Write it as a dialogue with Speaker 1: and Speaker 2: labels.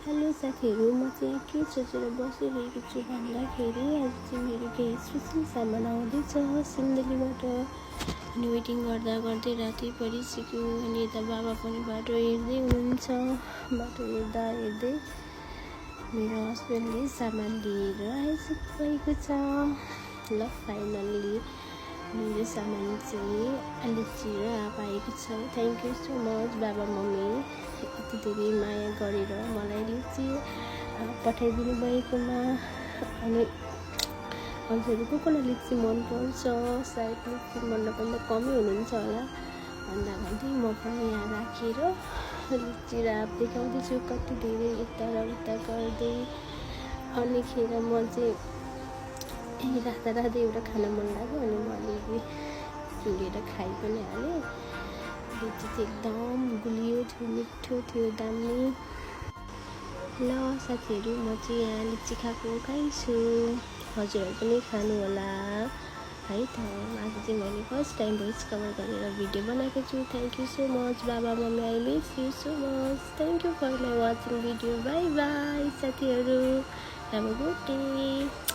Speaker 1: Hello साथीहरू, म चाहिँ के सोचेर बसिरहेको छु भन्दाखेरि आज चाहिँ मेरो केही स्पेसल सामान आउँदैछ सिन्धुलीबाट। अनि वेटिङ गर्दा गर्दै राति परिसक्यो। अनि यता बाबा पनि बाटो हेर्दै हुनुहुन्छ। बाटो हेर्दा हेर्दै मेरो हस्बेन्डले सामान लिएर आइसकेको छ। ल फाइनल्ली मेरो सामान चाहिँ लिची र आएको छ। थ्याङ्क यू सो मच बाबा मम्मी, यति धेरै माया गरेर मलाई लिची पठाइदिनु भएकोमा। अनि हजुर कसलाई लिची मनपर्छ? सायद लिची मन नपर्दा कमै हुनुहुन्छ होला। भन्दै म पनि यहाँ राखेर लिची र आँप देखाउँदैछु कति धेरै यता र उता गर्दै। अनिखेर म चाहिँ राख्दा एउटा खाना मन लाग्यो। अनि म अलिअलि चुलेर खाइ पनि हालेँ। लिची चाहिँ एकदम गुलियो थियो, मिठो थियो, दामी। ल साथीहरू, म चाहिँ यहाँ लिची खाइछु। हजुरहरू पनि खानु होला है त। आज चाहिँ मैले फर्स्ट टाइम भोइस कभर गरेर भिडियो बनाएको छु। थ्याङ्क यू सो मच बाबा mummy, I miss you so much. Thank you for my watching video. Bye bye साथीहरू, हेभ अ गुड डे।